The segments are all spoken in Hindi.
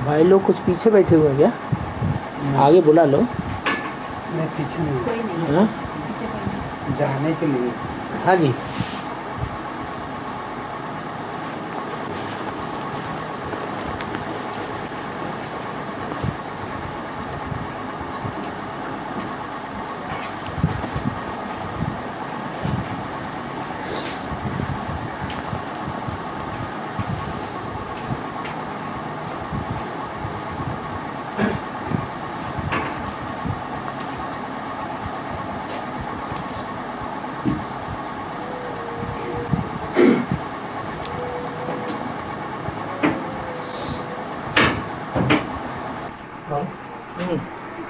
भाई लोग कुछ पीछे बैठे हुए हैं क्या? आगे बुला लो। नहीं पीछे नहीं, कोई नहीं हाँ? पीछे कोई नहीं। जाने के लिए। हाँ जी।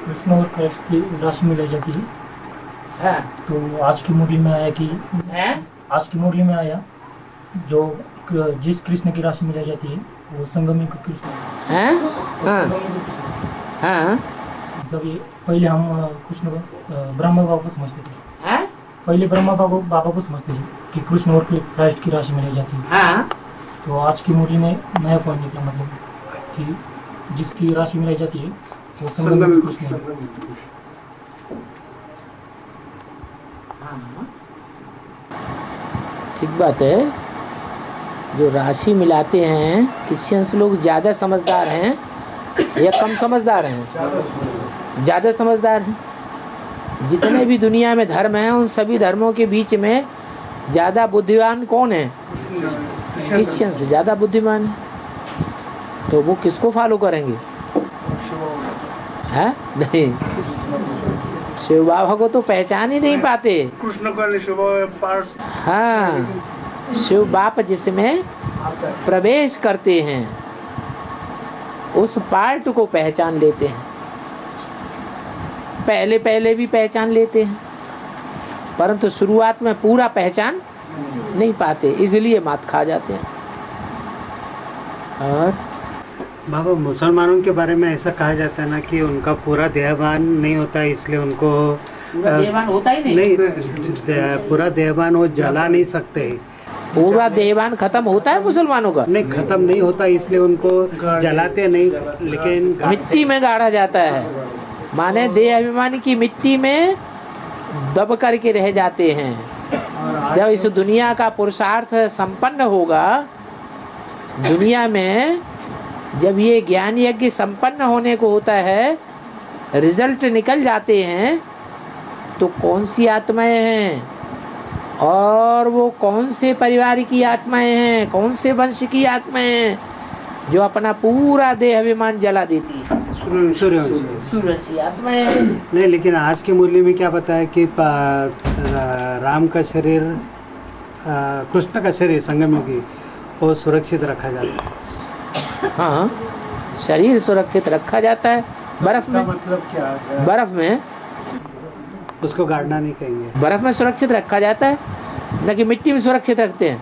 कृष्ण और कृष्ण की राशि मिलाई जाती है। हाँ। तो आज की मुरली में आया कि हैं? आज की मुरली में आया जो जिस कृष्ण की राशि मिलाई जाती है वो संगमी का कृष्ण है। हैं? हाँ। संगमी का कृष्ण है। हाँ। मतलब ये पहले हम कृष्ण ब्रह्मा बाबा को समझते थे। हैं? पहले ब्रह्मा बाबा को समझते थे कि कृष्ण और क्राइस्ट की राशि मिलाई जाती है। हाँ। तो आज की मुरली में नया पॉइंट निकला, मतलब कि जिसकी राशि मिलाई जाती है वो संगमी कृष्ण है। हाँ। ठीक बात है। जो राशि मिलाते हैं क्रिश्चियंस लोग ज़्यादा समझदार हैं या कम समझदार हैं? ज़्यादा समझदार हैं। जितने भी दुनिया में धर्म हैं उन सभी धर्मों के बीच में ज़्यादा बुद्धिमान कौन है? क्रिश्चियन से ज़्यादा बुद्धिमान है। तो वो किसको फॉलो करेंगे? है नहीं, शिव बाबा को तो पहचान ही नहीं पाते। कृष्ण को हाँ, शिव बाप जिसमें प्रवेश करते हैं उस पार्ट को पहचान लेते हैं। पहले पहले भी पहचान लेते हैं परंतु शुरुआत में पूरा पहचान नहीं पाते, इसलिए मात खा जाते हैं। और बाबा मुसलमानों के बारे में ऐसा कहा जाता है ना कि उनका पूरा देहभान नहीं होता, इसलिए उनको देहभान होता ही नहीं। पूरा देहभान वो जला नहीं सकते। पूरा देहभान खत्म होता है मुसलमानों का? नहीं, खत्म नहीं होता, इसलिए उनको जलाते नहीं, लेकिन मिट्टी में गाड़ा जाता है। माने देह अभिमान की मिट्टी में दब करके रह जाते हैं। जब इस दुनिया का पुरुषार्थ संपन्न होगा, दुनिया में जब ये ज्ञान यज्ञ संपन्न होने को होता है, रिजल्ट निकल जाते हैं, तो कौन सी आत्माएं हैं और वो कौन से परिवार की आत्माएं हैं, कौन से वंश की आत्माएं हैं जो अपना पूरा देह अभिमान जला देती है? सूर्यवंशी आत्माएं हैं। नहीं, लेकिन आज की मुरली में क्या बताया कि राम का शरीर, कृष्ण का शरीर संगम की वो सुरक्षित रखा जाता है। हाँ, शरीर सुरक्षित रखा जाता है। बर्फ में, मतलब क्या? बर्फ में उसको गाड़ना नहीं कहेंगे। बर्फ में सुरक्षित रखा जाता है, न कि मिट्टी में सुरक्षित रखते हैं।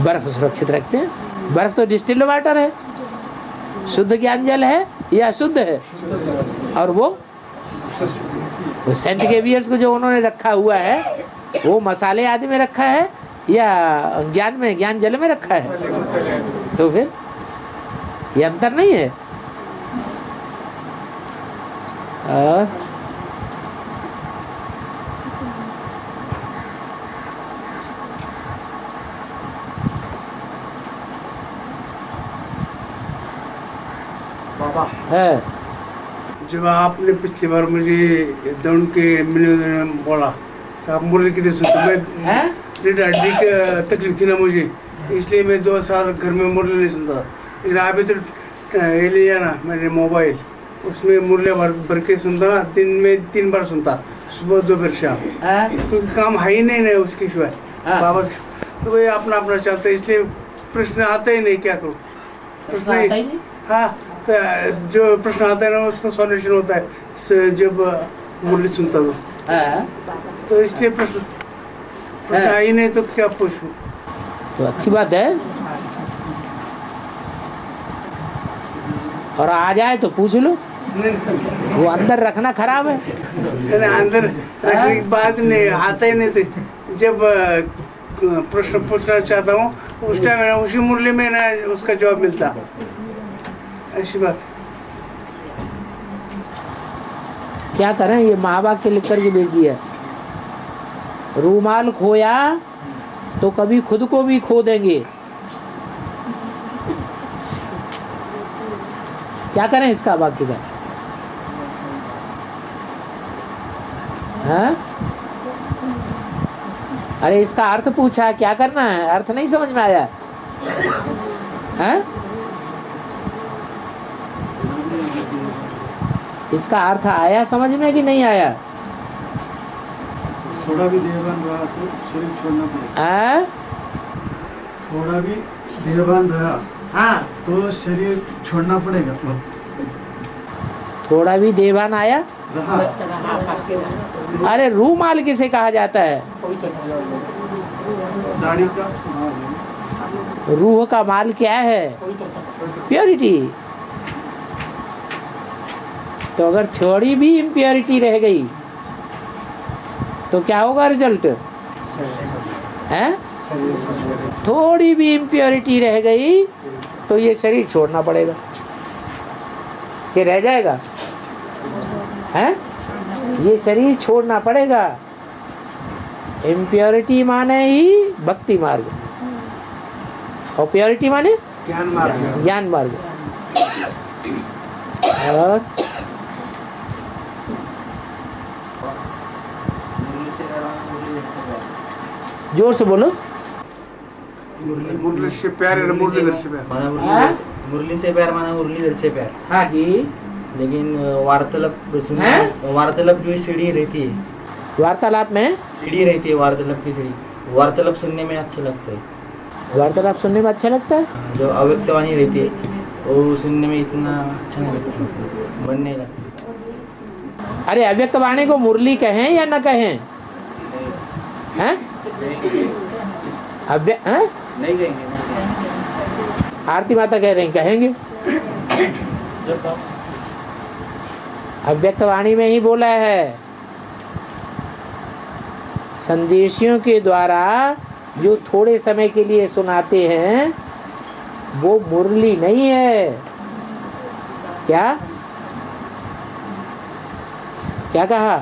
बर्फ सुरक्षित रखते हैं। बर्फ तो डिस्टिल्ड वाटर है, शुद्ध ज्ञान जल है या अशुद्ध है? और वो सेंट गेवियर्स को जो उन्होंने रखा हुआ है वो मसाले आदि में रखा है या ज्ञान में, ज्ञान जल में रखा है? तो फिर ये अंतर नहीं है। और है जब आपने पिछली बार मुझे दौड़ के मिलने बोला तो आप मुरली की सुनते, मैं हड्डी की तकलीफ थी ना मुझे, इसलिए मैं 2 साल घर में मुरली नहीं सुनता। लेकिन अभी तो ये लिया ना मैंने मोबाइल, उसमें मुरली भर के सुनता ना, दिन में 3 बार सुनता, सुबह दोपहर शाम, क्योंकि काम है ही नहीं उसके सिवाय बाबा। तो वही अपना अपना चाहते, इसलिए प्रश्न आता ही नहीं, क्या करूँ? प्रश्न हाँ, तो जो प्रश्न आता है ना उसका सॉल्यूशन होता है जब मुरली सुनता तो इसलिए प्रश्न आई नहीं तो क्या पूछूं? तो अच्छी बात है। और आ जाए तो पूछ लो, वो अंदर रखना खराब है। अंदर रखने की बात नहीं, आता ही नहीं थे। जब प्रश्न पूछना चाहता हूँ उस टाइम उसी मुरली में ना उसका जवाब मिलता। ऐसी बात। क्या करें, ये माँ बाप के लिख करके बेच दिया। रूमाल खोया तो कभी खुद को भी खो देंगे। क्या करें इसका वाक्य का? हाँ? अरे इसका अर्थ पूछा, क्या करना है? अर्थ नहीं समझ में आया? हाँ? इसका अर्थ आया समझ में कि नहीं आया? थोड़ा भी देहवान रहा तो शरीर छोड़ना पड़ेगा। हाँ? थोड़ा भी देहवान रहा हाँ, तो शरीर छोड़ना पड़ेगा। थोड़ा भी देवान आया। रहा अरे रूमाल किसे कहा जाता है? साड़ी का रूह का माल क्या है? प्योरिटी। तो अगर थोड़ी भी इम्प्योरिटी रह गई तो क्या होगा रिजल्ट? हैं? थोड़ी भी इम्प्योरिटी रह गई तो ये शरीर छोड़ना पड़ेगा। ये रह जाएगा? हैं? ये शरीर छोड़ना पड़ेगा। इम्प्योरिटी माने ही भक्ति मार्ग, और प्योरिटी माने ज्ञान मार्ग। ज्ञान मार्ग। और जोर से बोलो। मुरली से प्यार है, मुरलीधर से प्यार। माना हाँ? मुरली से प्यार, माना मुरलीधर से प्यार। हाँ जी। लेकिन वार्तालाप हैं? वार्तालाप जो सीढ़ी रहती है, वार्तालाप में, सीढ़ी रहती है वार्तालाप की सीढ़ी, वार्तालाप सुनने में अच्छा लगता है। वार्तालाप सुनने में अच्छा लगता है। जो अव्यक्तवाणी रहती है वो सुनने में इतना अच्छा नहीं लगता, मन नहीं लगता। अरे अव्यक्त वाणी को मुरली कहें या न कहें? हैं? हैं? नहीं कहेंगे। आरती माता कह रही, कहेंगे। अव्यक्त वाणी में ही बोला है। संदेशियों के द्वारा जो थोड़े समय के लिए सुनाते हैं वो मुरली नहीं है। क्या क्या कहा?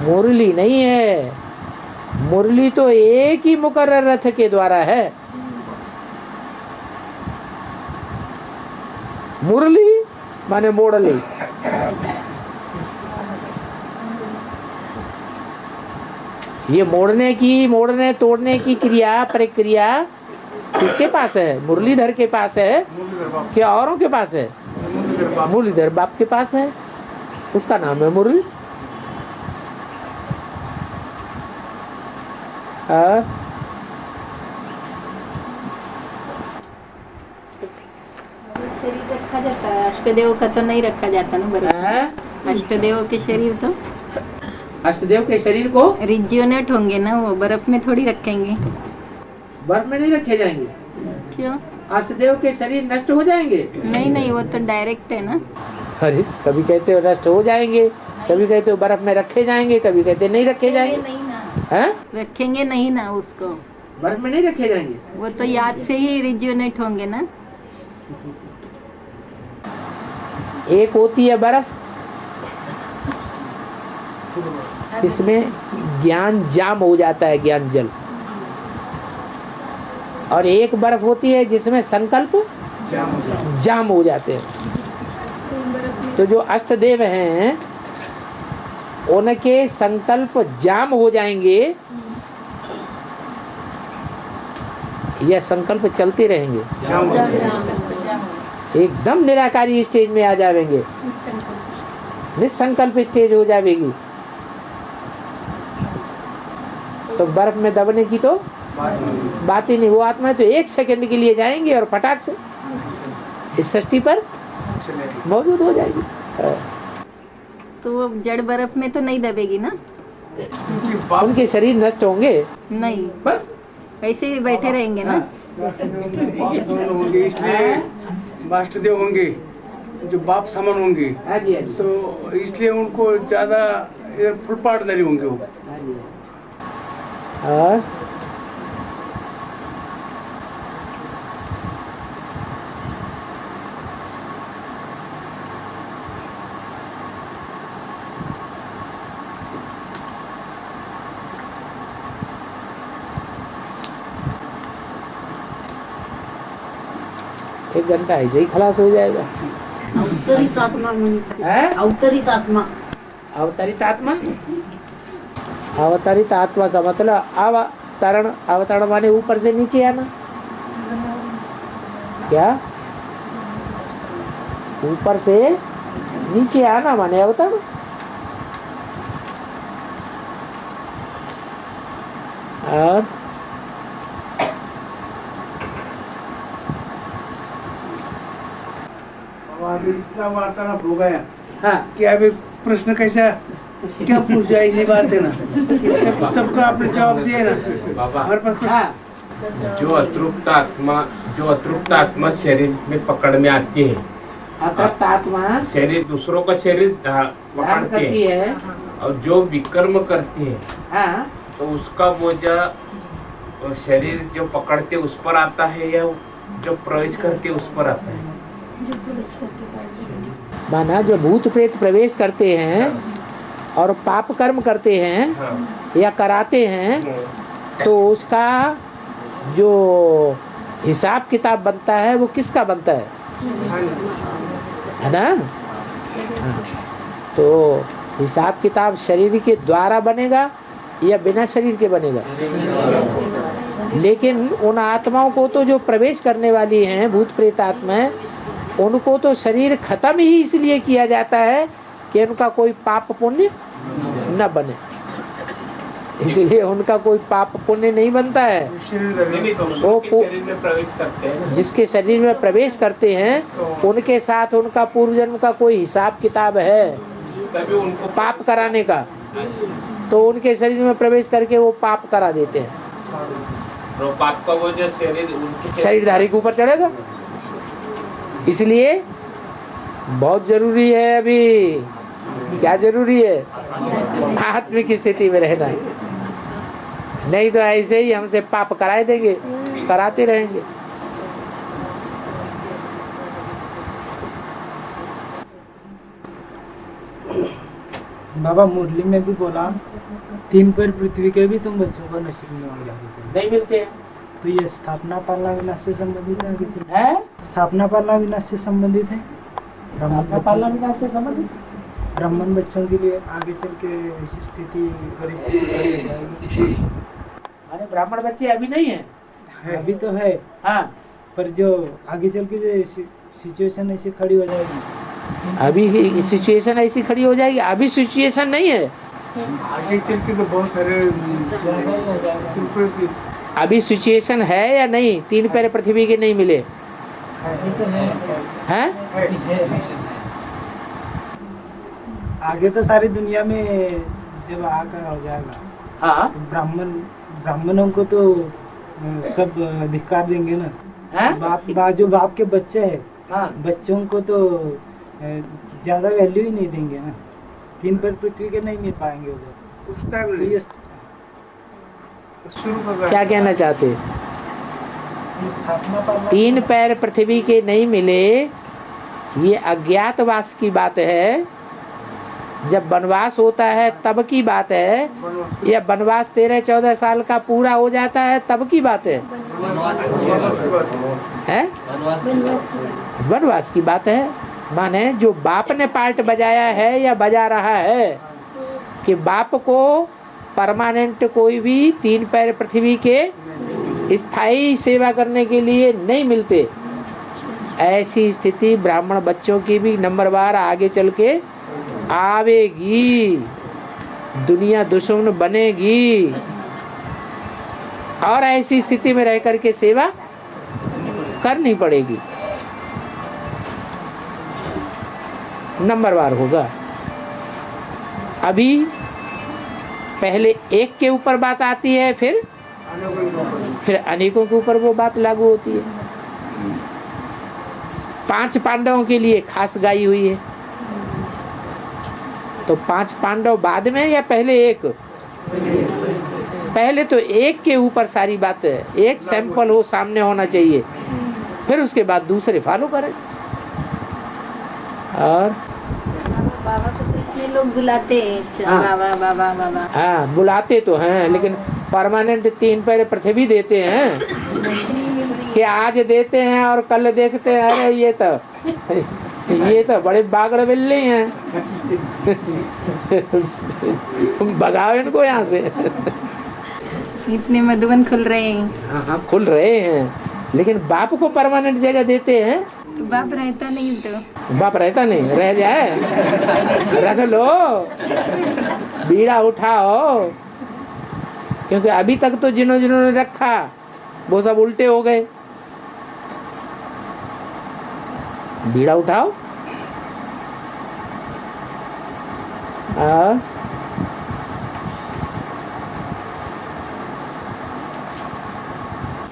मुरली नहीं है। मुरली तो एक ही मुकर्रर रथ के द्वारा है। मुरली माने मोड़ली। ये मोड़ने तोड़ने की क्रिया प्रक्रिया किसके पास है? मुरलीधर के पास है क्या औरों के पास है? मुरलीधर बाप के पास है, उसका नाम है मुरली। शरीर रखा जाता है, अष्टदेव का तो नहीं रखा जाता ना बर्फ। अष्टदेव के शरीर तो अष्टदेव के शरीर को रिज्यूनेट होंगे ना, वो बर्फ में थोड़ी रखेंगे। बर्फ में नहीं रखे जाएंगे। क्यों? अष्टदेव के शरीर नष्ट हो जाएंगे? नहीं, वो तो डायरेक्ट है ना। अरे कभी कहते हो नष्ट हो जाएंगे, कभी कहते हो बर्फ में रखे जाएंगे, कभी कहते नहीं रखे जाएंगे। नहीं ना, हैं? रखेंगे नहीं ना उसको, बर्फ में नहीं रखे जाएंगे। वो तो याद से ही रिज्यूनेट होंगे ना। एक होती है बर्फ, इसमें ज्ञान जाम हो जाता है, ज्ञान जल। और एक बर्फ होती है जिसमें संकल्प जाम हो जाते हैं। तो जो अष्टदेव हैं उनके संकल्प जाम हो जाएंगे या संकल्प चलते रहेंगे? एकदम निराकारी स्टेज में आ जाएंगे, निसंकल्प स्टेज हो जाएगी। तो बर्फ में दबने की तो बात ही नहीं। वो आत्मा तो एक सेकंड के लिए जाएंगे और फटाक से इस सृष्टि पर मौजूद हो जाएगी। तो वो जड़ बर्फ में तो नहीं दबेगी ना। उनके शरीर नष्ट होंगे नहीं, बस ऐसे ही बैठे रहेंगे ना। होंगे इसलिए वाष्टदेव होंगे जो बाप समान होंगे, तो इसलिए उनको ज्यादा फुल पाटदारी होंगे वो। और 1 घंटा ऐसे ही खलास हो जाएगा। अवतरित आत्मा हैं? अवतरित आत्मा अवतरित आत्मा, अवतरित आत्मा का मतलब अवतरण, अवतरण माने ऊपर से नीचे आना। क्या? ऊपर से नीचे आना माने अवतरण। और अभी इतना वार्तालाप हो गया हाँ कि अभी प्रश्न कैसा क्या पूछा, ऐसी बात है ना कि सबका आपने जवाब दिया ना। हमारे पास कुछ- हाँ जो अतृप्त आत्मा शरीर में पकड़ में आती है, अतृप्त आत्मा शरीर दूसरों का शरीर धारण पकड़ती करती है, है। और जो विकर्म करती है हाँ तो उसका बोझा शरीर जो पकड़ते उस पर आता है या जो प्रवेश करते उस पर आता है? माना जो भूत प्रेत प्रवेश करते हैं और पाप कर्म करते हैं हाँ। या कराते हैं, तो उसका जो हिसाब किताब बनता है वो किसका बनता है ना? हाँ। तो हिसाब किताब शरीर के द्वारा बनेगा या बिना शरीर के बनेगा? लेकिन उन आत्माओं को तो जो प्रवेश करने वाली हैं, भूत प्रेत आत्माएं, उनको तो शरीर खत्म ही इसलिए किया जाता है कि उनका कोई पाप पुण्य न बने, इसलिए उनका कोई पाप पुण्य नहीं बनता है। वो शरीर में प्रवेश करते हैं, जिसके शरीर में प्रवेश करते हैं उनके साथ उनका पूर्व जन्म का कोई हिसाब किताब है तभी उनको पाप कराने का, तो उनके शरीर में प्रवेश करके वो पाप करा देते हैं। तो पाप का वो जो शरीर उनके शरीरधारी के ऊपर चढ़ेगा। इसलिए बहुत जरूरी है, अभी क्या जरूरी है? आत्मिक स्थिति में रहना, नहीं तो ऐसे ही हमसे पाप कराए देंगे, कराते रहेंगे। बाबा मुरली में भी बोला 3 पैर पृथ्वी के भी तुम बच्चों को नसीब में हो जाएगी। नहीं मिलते हैं। तो ये स्थापना पालना विनाश से संबंधित है आगे चल है? स्थापना पालना विनाश से संबंधित है। अपना पालन विकास से संबंधित ब्राह्मण बच्चों के लिए आगे चल के ऐसी स्थिति परिस्थिति खड़ी हो जाएगी। माने ब्राह्मण बच्चे अभी नहीं है। अभी तो है, हाँ पर जो आगे चल के जो सिचुएशन ऐसी खड़ी हो जाएगी, अभी सिचुएशन ऐसी खड़ी हो जाएगी। अभी सिचुएशन नहीं है, आगे चल के तो बहुत सारे अभी सिचुएशन है या नहीं? 3 पैर पृथ्वी के नहीं मिले अभी तो है। हैं? आगे तो सारी दुनिया में जब आकर हो जाएगा हाँ तो ब्राह्मणों को तो सब धिक्कार देंगे ना। हैं? जो बाप के बच्चे हैं, हाँ बच्चों को तो ज्यादा वैल्यू ही नहीं देंगे ना। 3 पैर पृथ्वी के नहीं मिल पाएंगे उधर। उस टाइम तो ये शुरू कर क्या कहना चाहते? स्थापना पालना 3 पैर पृथ्वी के नहीं मिले, ये अज्ञातवास की बात है। जब वनवास होता है तब की बात है, या वनवास 13-14 साल का पूरा हो जाता है तब की बात है? हैं? वनवास की बात है। माने जो बाप ने पार्ट बजाया है या बजा रहा है कि बाप को परमानेंट कोई भी 3 पैर पृथ्वी के स्थायी सेवा करने के लिए नहीं मिलते, ऐसी स्थिति ब्राह्मण बच्चों की भी नंबरवार आगे चल के आवेगी। दुनिया दुश्मन बनेगी और ऐसी स्थिति में रह करके सेवा करनी पड़ेगी, नंबरवार होगा। अभी पहले एक के ऊपर बात आती है, फिर अनेकों के ऊपर वो बात लागू होती है। 5 पांडवों के लिए खास गाई हुई है, तो 5 पांडव बाद में या पहले एक? पहले तो एक के ऊपर सारी बात है, एक सैंपल हो सामने होना चाहिए, फिर उसके बाद दूसरे फॉलो करें। और बाबा को तो इतने लोग बुलाते हैं, हाँ। बाबा बाबा बाबा। हाँ बुलाते तो हैं, लेकिन परमानेंट 3 पैर पृथ्वी देते हैं। नौकरी मिल रही कि आज देते हैं और कल देखते हैं अरे ये तो बड़े बागड़ बिल्ली हैं। भगाओ इनको यहाँ से। इतने मधुबन खुल रहे हैं। हाँ खुल रहे हैं, लेकिन बाप को परमानेंट जगह देते हैं तो बाप रहता नहीं, तो बाप रहता नहीं, रह जाए रख लो, बीड़ा उठाओ। क्योंकि अभी तक तो जिन्होंने रखा वो सब उल्टे हो गए। बीड़ा उठाओ।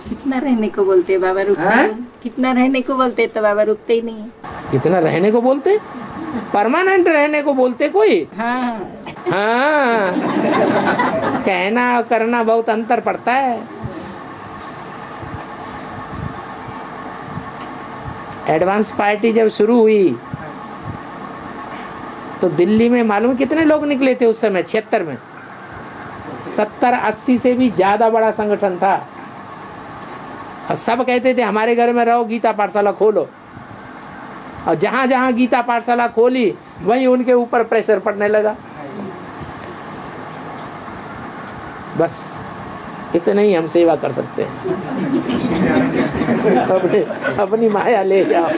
कितना रहने को बोलते बाबा रुकते, कितना रहने को बोलते तो बाबा रुकते ही नहीं। कितना रहने को बोलते? परमानेंट रहने को बोलते कोई। हाँ हाँ कहना और करना बहुत अंतर पड़ता है। एडवांस पार्टी जब शुरू हुई तो दिल्ली में मालूम कितने लोग निकले थे उस समय? 76 में 70-80 से भी ज्यादा बड़ा संगठन था। और सब कहते थे हमारे घर में रहो, गीता पाठशाला खोलो। और जहां जहां गीता पाठशाला खोली वहीं उनके ऊपर प्रेशर पड़ने लगा। बस इतने ही हम सेवा कर सकते हैं। अपनी माया ले जाओ।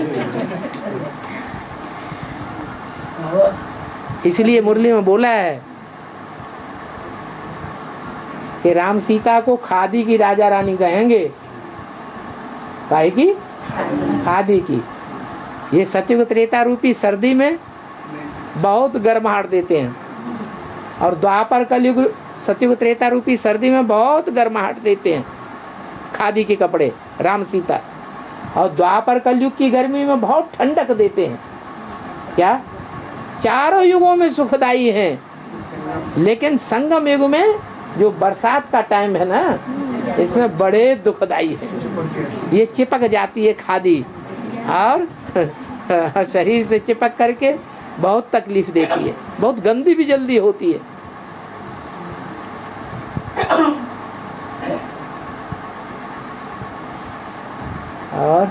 इसलिए मुरली में बोला है कि राम सीता को खादी की राजा रानी कहेंगे। काहे की? खादी की। ये सतयुग त्रेता रूपी सर्दी में बहुत गर्माहट देते हैं, और द्वापर कलयुग सतयुग त्रेता रूपी सर्दी में बहुत गर्माहट देते हैं खादी के कपड़े राम सीता। और द्वापर कलयुग की गर्मी में बहुत ठंडक देते हैं। क्या? चारों युगों में सुखदाई हैं, लेकिन संगम युग में जो बरसात का टाइम है ना, इसमें बड़े दुखदाई है। ये चिपक जाती है खादी, और शरीर से चिपक करके बहुत तकलीफ देती है, बहुत गंदी भी जल्दी होती है। और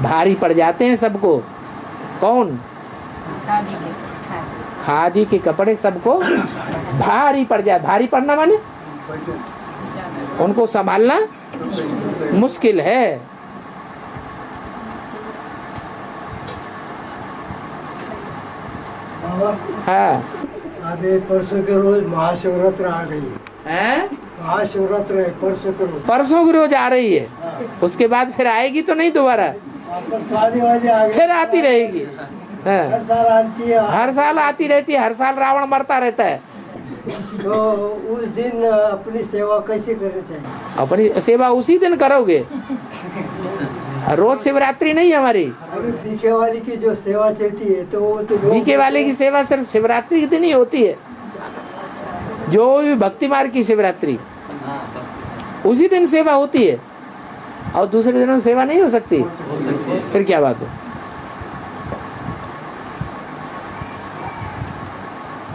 भारी पड़ जाते हैं सबको। कौन? खादी के कपड़े सबको भारी पड़ जाए। भारी पड़ना माने उनको संभालना मुश्किल है। हाँ, अभी परसों के रोज महाशिवरात्रि आ गई है। महाशिवरात्रि है परसों के रोज। परसों की रोज आ रही है, उसके बाद फिर आएगी तो नहीं दोबारा? फिर आती रहेगी। हाँ। हर साल आती है। हर साल आती रहती है। हर साल रावण मरता रहता है। तो उस दिन अपनी सेवा कैसे करनी चाहिए? अपनी सेवा उसी दिन करोगे, रोज शिवरात्रि नहीं हमारी। अभी बीके वाली की जो सेवा चलती है तो वो तो बीके वाले की सेवा सिर्फ शिवरात्रि के दिन ही होती है। जो भी भक्ति मार्ग की शिवरात्रि उसी दिन सेवा होती है, और दूसरे दिनों में सेवा नहीं हो सकती। फिर क्या बात है?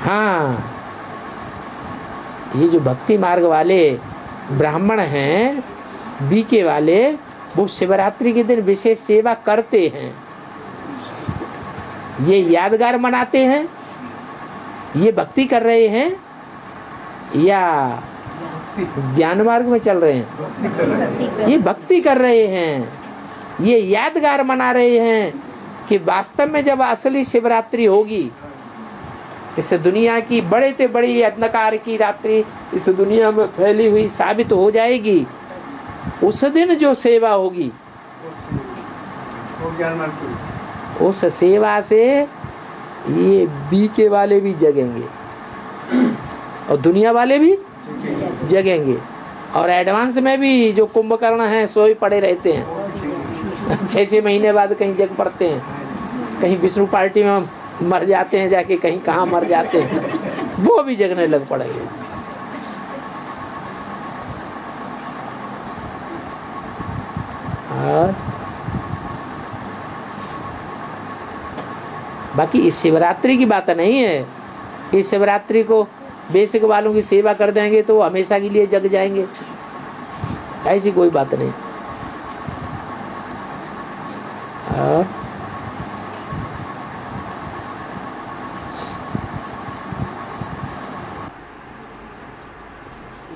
हाँ, ये जो भक्ति मार्ग वाले ब्राह्मण हैं, बीके वाले, वो शिवरात्रि के दिन विशेष सेवा करते हैं। ये यादगार मनाते हैं, ये भक्ति कर रहे हैं या ज्ञान मार्ग में चल रहे हैं? ये भक्ति कर रहे हैं, ये यादगार मना रहे हैं कि वास्तव में जब असली शिवरात्रि होगी, इस दुनिया की बड़े से बड़ी अंधकार की रात्रि इस दुनिया में फैली हुई साबित हो जाएगी, उस दिन जो सेवा होगी उस सेवा से ये बीके वाले भी जगेंगे और दुनिया वाले भी जगेंगे। और एडवांस में भी जो कुंभकर्ण हैं सोए पड़े रहते हैं, 6-6 महीने बाद कहीं जग पड़ते हैं, कहीं विष्णु पार्टी में मर जाते हैं जाके, कहीं कहाँ मर जाते हैं, वो भी जगने लग पड़ेंगे। और बाकी इस शिवरात्रि की बात नहीं है। इस शिवरात्रि को बेसिक वालों की सेवा कर देंगे तो वो हमेशा के लिए जग जाएंगे। ऐसी कोई बात नहीं। और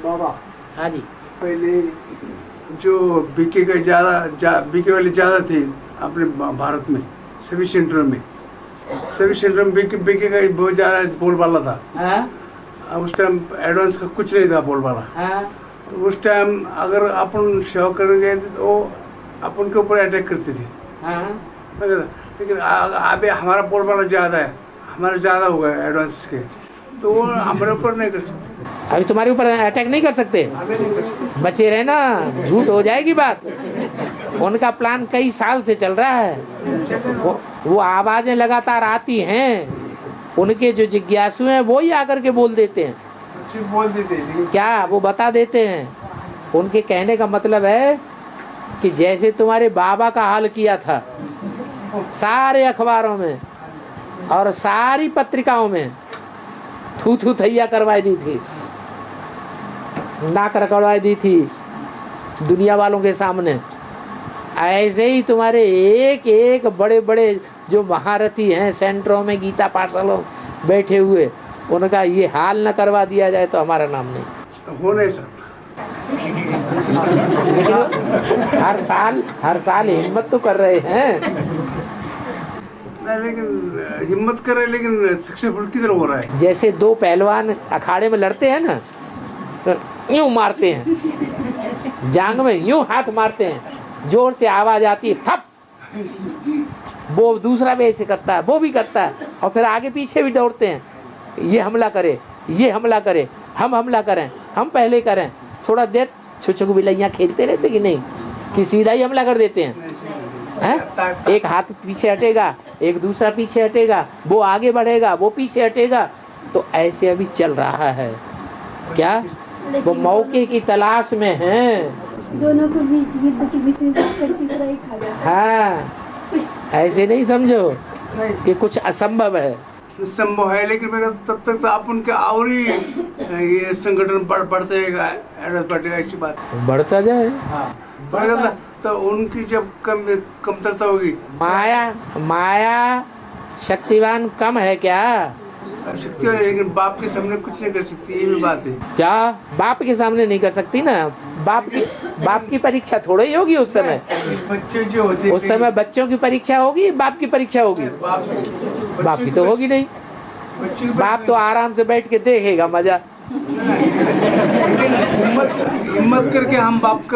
बाबा हाँ जी, पहले जो बीके का बीके वाले ज़्यादा थे अपने भारत में, सभी सेंटरों में बीके का बहुत ज़्यादा बोलबाला था। हाँ उस टाइम एडवांस का कुछ नहीं था बोलबाला। हाँ तो उस टाइम अगर अपन सेवा करने गए थे तो अपन के ऊपर अटैक करते थे। हाँ लेकिन अभी हमारा बोलबाला ज़्यादा है, हमारा ज़्यादा हो गया एडवांस के, तो वो हमारे ऊपर नहीं कर सकते। अभी तुम्हारे ऊपर अटैक नहीं कर सकते, हमें नहीं कर सकते। बचे रहे ना, झूठ हो जाएगी बात। उनका प्लान कई साल से चल रहा है, वो आवाजें लगातार आती हैं, उनके जो जिज्ञासु हैं वो ही आकर के बोल देते हैं। सिर्फ बोल देते हैं, लेकिन क्या वो बता देते हैं। उनके कहने का मतलब है कि जैसे तुम्हारे बाबा का हाल किया था, सारे अखबारों में और सारी पत्रिकाओं में थू थू थैया करवाई दी थी, नाक रगड़वाई दी थी दुनिया वालों के सामने, ऐसे ही तुम्हारे एक एक बड़े बड़े जो महारथी हैं सेंटरों में, गीता पाठशालों बैठे हुए, उनका ये हाल न करवा दिया जाए तो हमारा नाम नहीं। हो नहीं सकता। लेकिन हर साल हिम्मत तो कर रहे हैं। नहीं, लेकिन हिम्मत करे, लेकिन सक्सेसफुल किधर हो रहा है। जैसे दो पहलवान अखाड़े में लड़ते हैं ना, तो यूं मारते हैं, जांग में यूं हाथ मारते हैं, जोर से आवाज आती है थप, वो दूसरा भी ऐसे करता है, वो भी करता है, और फिर आगे पीछे भी दौड़ते हैं, ये हमला करे, ये हमला करे, हम हमला करें, हम पहले करें। थोड़ा देर छुछुक बिलैया खेलते रहते कि नहीं, कि सीधा ही हमला कर देते हैं। एक हाथ पीछे हटेगा, एक दूसरा पीछे हटेगा, वो आगे बढ़ेगा, वो पीछे हटेगा, तो ऐसे अभी चल रहा है। क्या वो मौके की तलाश में हैं। दोनों को बीच युद्ध के बीच में तीसरा ही खा गया। हाँ, ऐसे नहीं समझो कि कुछ असंभव है। संभव है, लेकिन मेरा तब तक तो आप उनके और ही ये संगठन बढ़ते रहेगा, ऐसी बात बढ़ता जाए। हाँ, तो उनकी जब कमतरता होगी। माया शक्तिवान कम है क्या? शक्ति है, लेकिन बाप के सामने कुछ नहीं कर सकती, ये भी बात है। क्या बाप के सामने नहीं कर सकती ना? बाप की परीक्षा थोड़ी ही होगी उस समय। बच्चे जो होते उस समय बच्चों की परीक्षा होगी, बाप की परीक्षा होगी? बाप की तो होगी नहीं। बाप तो आराम से बैठ के देखेगा मजा। हिम्मत करके हम बाप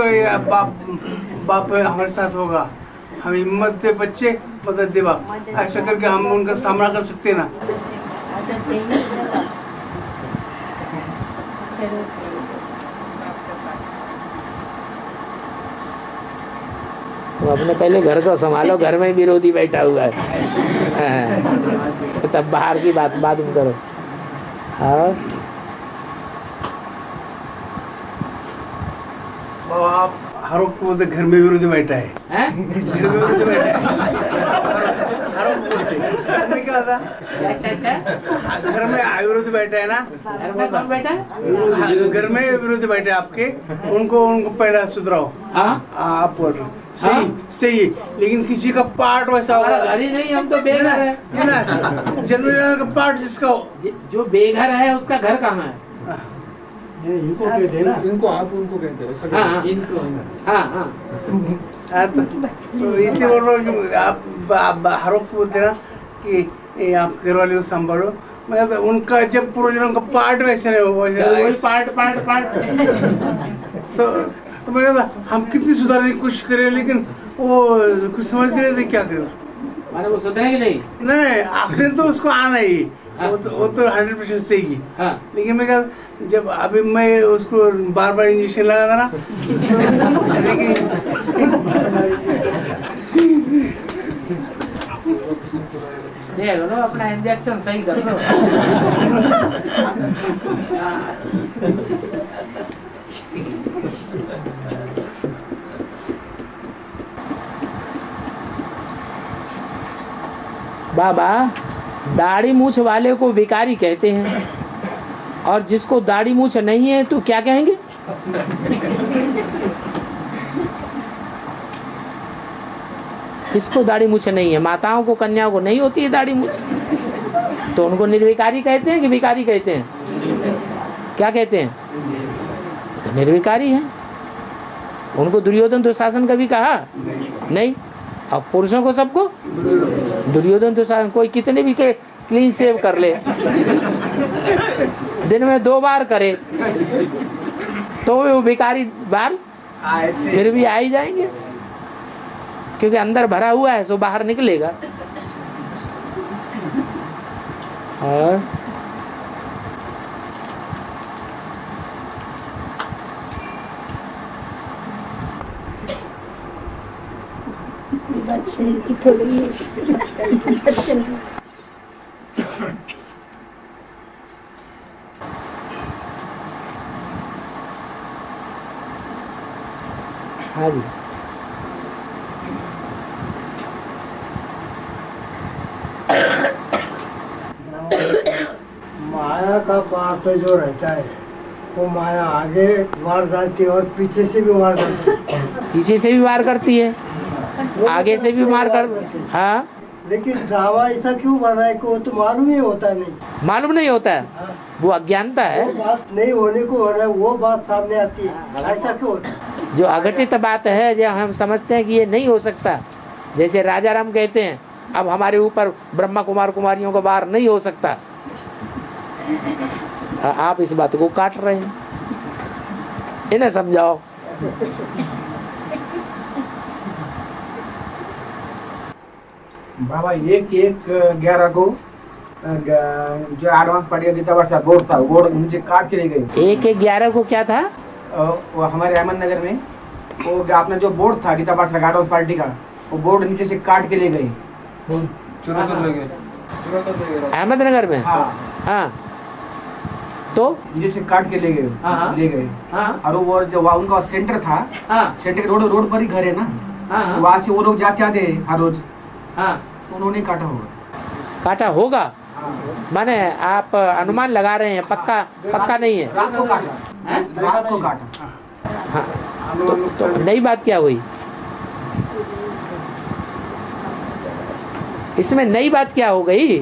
हमारे साथ होगा, हम हिम्मत दे बच्चे, मदद दे बाप, ऐसा करके हम उनका सामना कर सकते हैं ना। तो अपने पहले घर को संभालो, घर में विरोधी बैठा हुआ है। तो तब बाहर की बात तुम करो। हाँ, आप हर वक्त बोलते घर में विरोधी बैठा है, घर में विरोधी बैठा है, हर वक्त बोलते क्या था, घर में विरोधी बैठा है ना, घर में विरोधी बैठे आपके, उनको पहला सुधराओ। आप बोल रहे सही है, लेकिन किसी का पार्ट वैसा होगा। अरे नहीं, हम तो बेघर है ना, जनरल का पार्ट जिसका हो, जो बेघर है उसका घर कहाँ है? इनको कहते हैं ना, इनको आप उनको कहते हैं। हाँ, इनको हाँ, तो इसलिए बोल रहा हूँ कि आप हर वक्त बोलते ना कि आप घर वाले को संभालो, मतलब उनका जब पूर्वजों का पार्ट वैसे नहीं हो, वही पार्ट तो मैं कहता हम कितनी सुधारने की कोशिश करें, लेकिन वो कुछ समझ नहीं रहे क्या करें। माने वो सुधरेगी नहीं, आखिर तो उसको आना ही, वो तो 100% सही है। हाँ। लेकिन मैं कहता जब अभी मैं उसको बार इंजेक्शन लगा था ना, देखो ना, अपना इंजेक्शन सही कर लो। बाबा, दाढ़ी मूछ वाले को भिखारी कहते हैं, और जिसको दाढ़ी मूछ नहीं है तो क्या कहेंगे? किसको दाढ़ी मूछ नहीं है? माताओं को, कन्याओं को नहीं होती है दाढ़ी मूछ, तो उनको निर्विकारी कहते हैं कि विकारी कहते हैं? क्या कहते हैं? तो निर्विकारी है। उनको दुर्योधन दुशासन कभी कहा नहीं। अब पुरुषों को सबको दुर्योधन दुशासन, कोई कितने भी क्लीन शेव कर ले, दिन में 2 बार करे, तो वो विकारी बाल फिर भी आ ही जाएंगे, क्योंकि अंदर भरा हुआ है सो बाहर निकलेगा। और बात शरीर की थोड़ी चल रही। हाँ जी, माया का पार्ट जो रहता है वो माया आगे वार डालती है और पीछे से भी वार डालती है। पीछे से भी वार करती है, आगे से भी मार कर। हाँ, लेकिन ड्रामा ऐसा क्यों बना है कि वो तो मालूम ही होता नहीं। मालूम नहीं होता है, वो अज्ञानता है। वो बात नहीं होने को हो रहा है, वो बात सामने आती है, ऐसा क्यों होता है? जो अघटित बात है, जो हम समझते हैं कि ये नहीं हो सकता, जैसे राजा राम कहते हैं अब हमारे ऊपर ब्रह्मा कुमार कुमारियों का वार नहीं हो सकता, आप इस बात को काट रहे हैं, इन्हें समझाओ। बाबा 1/11 को जो एडवांस पार्टी गीता वर्षा बोर्ड था, बोर्ड नीचे काट के ले गए। 1/11 को क्या था? वो हमारे अहमदनगर में वो अपना जो बोर्ड था गीता वर्षा एडवांस पार्टी का, वो बोर्ड नीचे से काट के ले गए, चुरा ले गए अहमदनगर में। हाँ हाँ, तो नीचे से काट के ले गए। हाँ, ले गए। हाँ, और वो जो वहाँ उनका सेंटर था, हाँ, सेंटर के रोड पर ही घर है ना, हाँ, तो वहाँ से वो लोग जाते आते हर रोज, हाँ, तो उन्होंने काटा होगा। काटा होगा माने आप अनुमान लगा रहे हैं, पक्का नहीं है। रात को काटा, रात को काटा। हाँ, तो नई बात क्या हुई इसमें? नई बात क्या हो गई?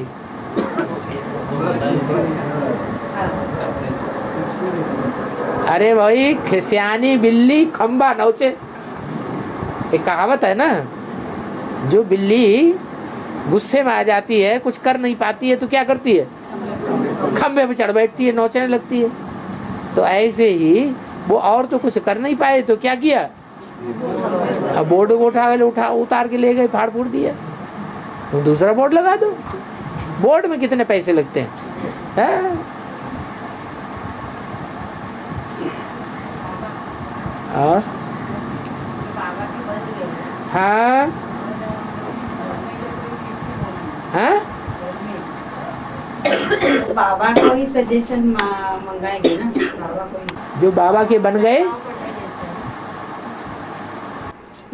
अरे भाई, सियानी बिल्ली खंबा नौचे, एक कहावत है ना, जो बिल्ली गुस्से में आ जाती है, कुछ कर नहीं पाती है, तो क्या करती है? खंबे पे चढ़ बैठती है, नोचने लगती है। तो ऐसे ही वो और तो कुछ कर नहीं पाए, तो क्या किया? अब बोर्ड को उतार के ले गए, फाड़ फूड़ दिया। तो दूसरा बोर्ड लगा दो। बोर्ड में कितने पैसे लगते हैं? और हाँ, हाँ, बाबा को ही सजेशन मंगाएंगे ना, बाबा को ही। जो बाबा के बन गए,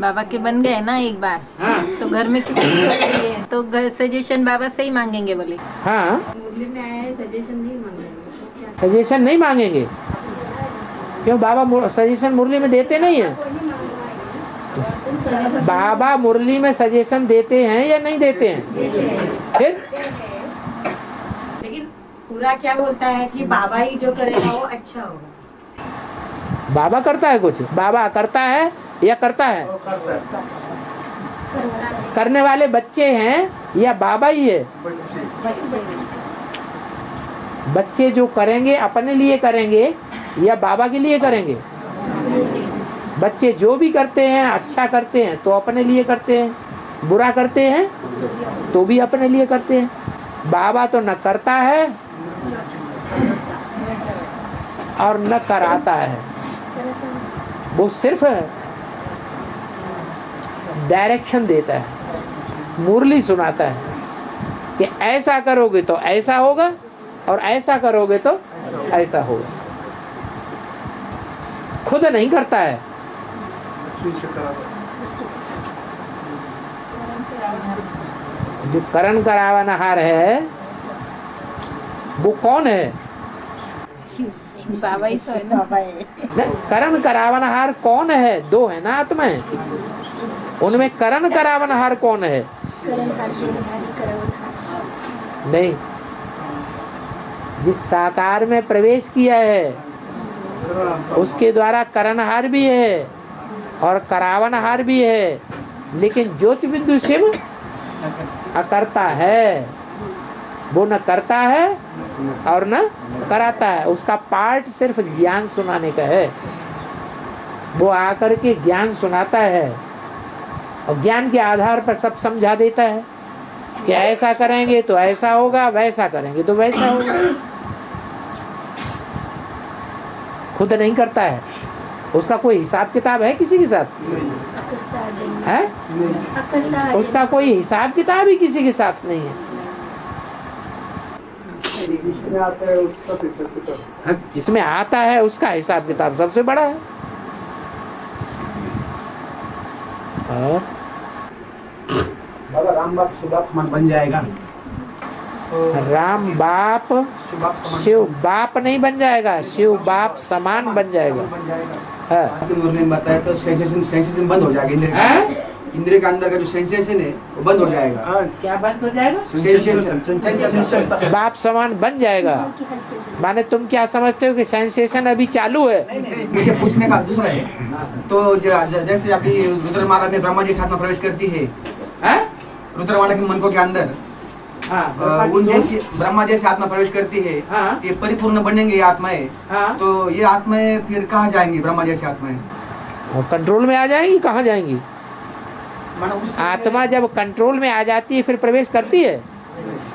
बाबा के बन गए ना एक बार, हाँ, तो घर में किसी को तो घर सजेशन बाबा से ही मांगेंगे बोले। हाँ, मुरली में आया है, सजेशन नहीं मांगेंगे। सजेशन नहीं मांगेंगे, क्यों? बाबा सजेशन मुरली में देते नहीं है। बाबा मुरली में सजेशन देते हैं या नहीं देते हैं? फिर लेकिन पूरा क्या बोलता है कि बाबा ही जो करेगा वो अच्छा होगा। बाबा करता है कुछ? बाबा करता है या करता है? करने वाले बच्चे हैं या बाबा ही है? बच्चे जो करेंगे अपने लिए करेंगे या बाबा के लिए करेंगे? बच्चे जो भी करते हैं, अच्छा करते हैं तो अपने लिए करते हैं, बुरा करते हैं तो भी अपने लिए करते हैं। बाबा तो न करता है और न कराता है, वो सिर्फ डायरेक्शन देता है, मुरली सुनाता है कि ऐसा करोगे तो ऐसा होगा और ऐसा करोगे तो ऐसा होगा। खुद नहीं करता है। जो करण करावनहार है वो कौन है? बाबा ही तो है ना। करण करावनहार कौन है? दो है ना आत्मा है। उनमें करण करावनहार कौन है? नहीं, जिस साकार में प्रवेश किया है उसके द्वारा करणहार भी है और करावनहार भी है, लेकिन ज्योति बिंदु शिव अकर्ता है। वो न करता है और न कराता है, उसका पार्ट सिर्फ ज्ञान सुनाने का है। वो आकर के ज्ञान सुनाता है और ज्ञान के आधार पर सब समझा देता है कि ऐसा करेंगे तो ऐसा होगा, वैसा करेंगे तो वैसा होगा। खुद नहीं करता है, उसका कोई हिसाब किताब है किसी के साथ? है? उसका कोई हिसाब किताब ही किसी के साथ नहीं है। जिसमें आता है उसका हिसाब किताब सबसे बड़ा है। और बाबा राम बाप शुभाप समान बन जाएगा। राम बाप शिव बाप नहीं बन जाएगा, शिव बाप समान बन जाएगा। आज के मुरली में बताया तो सेंसेशन बंद हो जाएगा। इंद्रिय के अंदर का जो सेंसेशन है वो बंद हो जाएगा। क्या बंद हो जाएगा? सेंसेशन बाप समान बन जाएगा। माने तुम क्या समझते हो कि सेंसेशन अभी चालू है? मुझे पूछने का दूसरा है, तो जैसे अभी रुद्रमाला में ब्रह्मा जी साथ में प्रवेश करती है, रुद्रमाला के मनकों के अंदर उन जैसी ब्रह्मा जैसे आत्मा प्रवेश करती है, ये परिपूर्ण बनेंगे ये आत्माएं। तो ये आत्माएं फिर कहाँ जाएंगी? ब्रह्मा जैसी आत्माएं कंट्रोल में आ जाएंगी। कहाँ जाएंगी? आत्मा जब कंट्रोल में आ जाती है फिर प्रवेश करती है?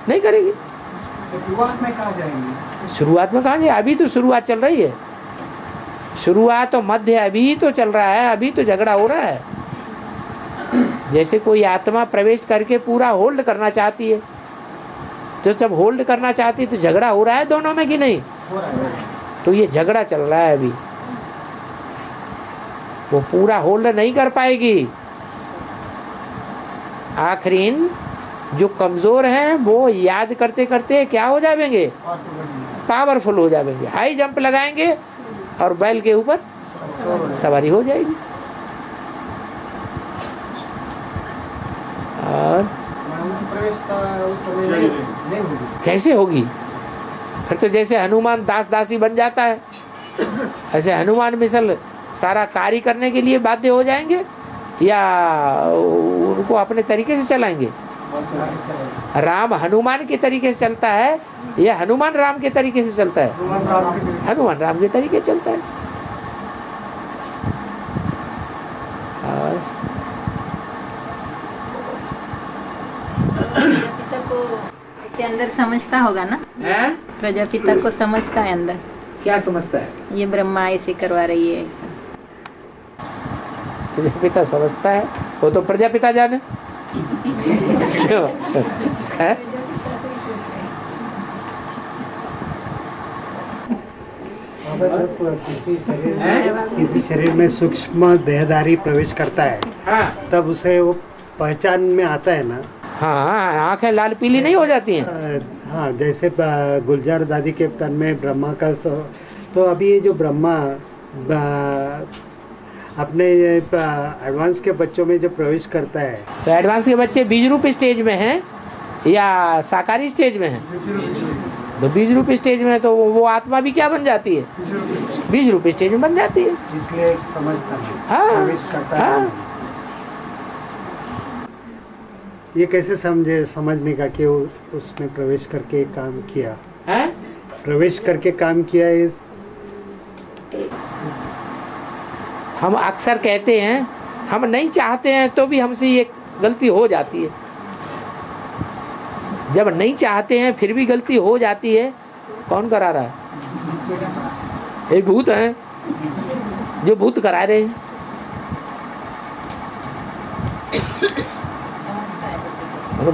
नहीं करेगी। शुरुआत में कहाँ जाएंगी? शुरुआत में कहाँ जाए? अभी तो शुरुआत चल रही है। शुरुआत तो मध्य अभी तो चल रहा है, अभी तो झगड़ा हो रहा है। जैसे कोई आत्मा प्रवेश करके पूरा होल्ड करना चाहती है, तो जब होल्ड करना चाहती है तो झगड़ा हो रहा है दोनों में कि नहीं? तो ये झगड़ा चल रहा है अभी। वो पूरा होल्ड नहीं कर पाएगी। आखिरीन जो कमजोर हैं वो याद करते करते क्या हो जाएंगे? पावरफुल हो जाएंगे। हाई जंप लगाएंगे और बैल के ऊपर सवारी हो जाएगी। और कैसे होगी? फिर तो जैसे हनुमान दास दासी बन जाता है, ऐसे हनुमान मिसल सारा कार्य करने के लिए बाध्य हो जाएंगे या उनको अपने तरीके से चलाएंगे? राम हनुमान के तरीके से चलता है या हनुमान राम के तरीके से चलता है? हनुमान राम के तरीके से चलता है। और प्रजापिता को के अंदर समझता होगा ना? प्रजापिता को समझता है अंदर। क्या समझता है? ये ब्रह्मा ऐसे करवा रही है ऐसा। प्रजापिता समझता है, वो तो प्रजापिता जाने। क्यों? है? किसी शरीर में सूक्ष्म देहधारी प्रवेश करता है, तब उसे वो पहचान में आता है ना। हाँ, आंखें लाल पीली नहीं हो जाती हैं। हाँ, जैसे गुलजार दादी के तन में ब्रह्मा का तो अभी ये जो ब्रह्मा अपने एडवांस के बच्चों में जब प्रवेश करता है, तो एडवांस के बच्चे बीज रूप स्टेज में हैं या साकारी स्टेज में हैं? तो बीज रूप स्टेज में तो वो आत्मा भी क्या बन जाती है? बीज रूप स्टेज में बन जाती है। इसलिए समझता है, प्रवेश करता है। ये कैसे समझने का कि उसने प्रवेश करके काम किया है? प्रवेश करके काम किया है। हम अक्सर कहते हैं हम नहीं चाहते हैं तो भी हमसे ये गलती हो जाती है। जब नहीं चाहते हैं फिर भी गलती हो जाती है। कौन करा रहा है? एक भूत है जो भूत करा रहे हैं।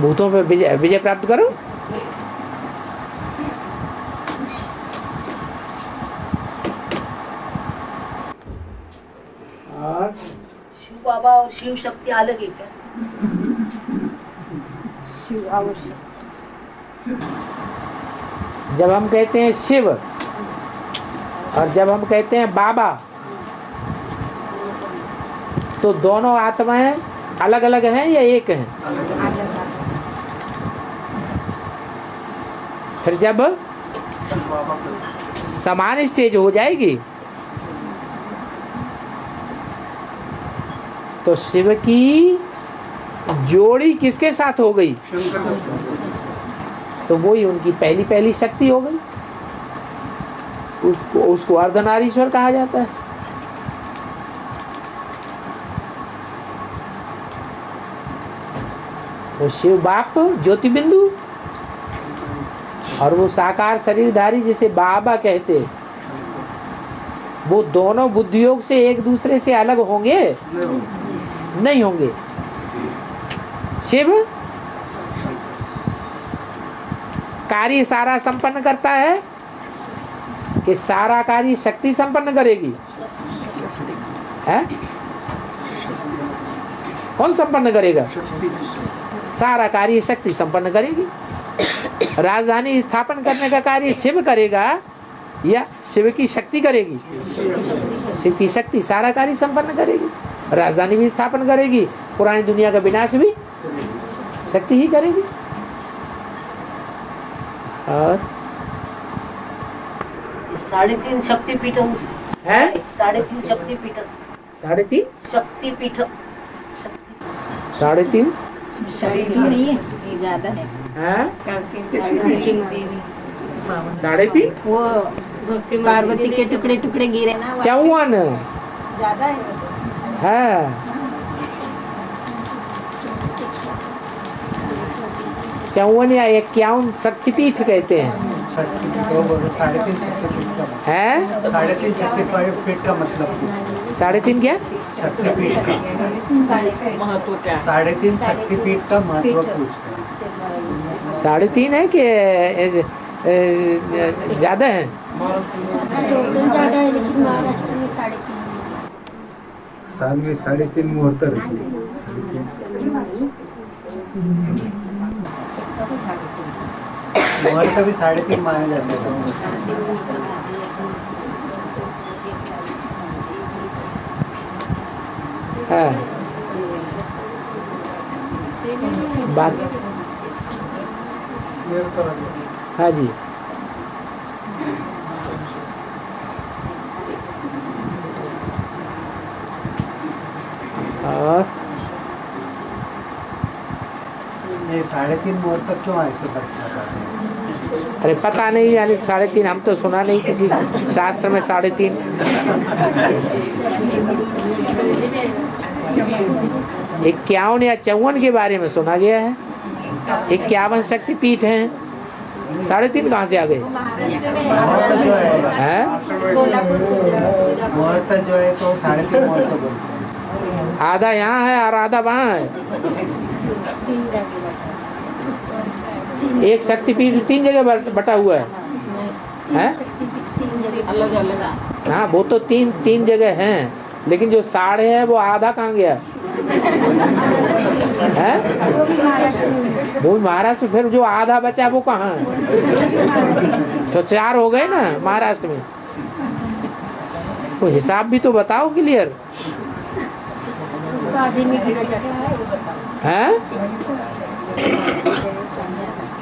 भूतों पे विजय प्राप्त करो। और शिव बाबा और शिव शक्ति अलग है क्या? शिव आवश्यक। जब हम कहते हैं शिव और जब हम कहते हैं बाबा, तो दोनों आत्माएं अलग अलग हैं या एक हैं? फिर जब समान स्टेज हो जाएगी तो शिव की जोड़ी किसके साथ हो गई? तो वही उनकी पहली शक्ति हो गई। उसको अर्धनारीश्वर कहा जाता है। वो शिव बाप ज्योति बिंदु और वो साकार शरीरधारी जिसे बाबा कहते, वो दोनों बुद्धियोग से एक दूसरे से अलग होंगे? नहीं होंगे। शिव कार्य सारा संपन्न करता है कि सारा कार्य शक्ति संपन्न करेगी? है? कौन संपन्न करेगा? सारा कार्य शक्ति संपन्न करेगी। राजधानी स्थापन करने का कार्य शिव करेगा या शिव की शक्ति करेगी? शिव की शक्ति सारा कार्य संपन्न करेगी। राजधानी भी स्थापन करेगी, पुरानी दुनिया का विनाश भी शक्ति ही करेगी। और 3.5 शक्तिपीठ है, 3.5 शक्तिपीठ, 3.5 शक्तिपीठ, 3.5 नहीं है, ये ज्यादा है। 3.5 वो पार्वती के टुकड़े टुकड़े गिरे ना, 54 ज्यादा है। 54 या 51 शक्तिपीठ कहते हैं। 3.5 शक्तिपीठ का है 3.5 शक्तिपीठ का मतलब 3.5 क्या? शक्तिपीठ का महत्व क्या? 3.5 शक्तिपीठ का महत्व पूछते हैं। 3.5 है कि ज्यादा है? ज्यादा है, लेकिन महाराष्ट्र में 3.5 साल में 3.5 मुहूर्त रहते हैं। मुहूर्त भी 3.5 माने जाते हैं। हाँ। बात हाँ जी। और ये 3.5 मुहूर्त क्यों ऐसे बताते हैं? अरे पता नहीं, यानी 3.5 हम तो सुना नहीं किसी शास्त्र में 3.5। 51 या 54 के बारे में सुना गया है। 51 शक्तिपीठ हैं, 3.5 कहाँ से आ गए? मुहूर्त जो है तो 3.5 मुहूर्त बोलते हैं। आधा यहाँ है और आधा वहाँ है। एक शक्तिपीठ 3 जगह बटा हुआ है। अलग अलग। हाँ, वो तो तीन जगह हैं, लेकिन जो साढ़े है वो आधा कहाँ गया है? वो महाराष्ट्र। फिर जो आधा बचा वो कहाँ है? तो 4 हो गए ना महाराष्ट्र में। वो हिसाब भी तो बताओ क्लियर है।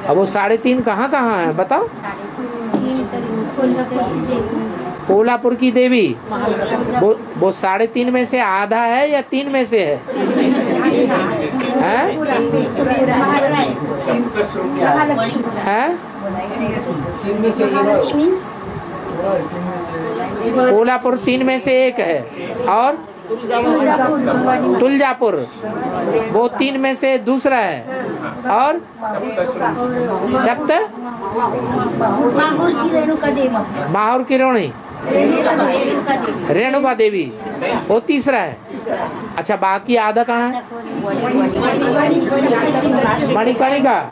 अब वो 3.5 कहाँ कहाँ है बताओ? कोल्हापुर की देवी, वो 3.5 में से आधा है या 3 में से है? कोल्हापुर 3 में से एक है। और तुलजापुर वो 3 में से दूसरा है। और सप्त माहौर की रेणुका देवी वो तीसरा है। अच्छा, बाकी आधा कहाँ है? मणिकर्णिका,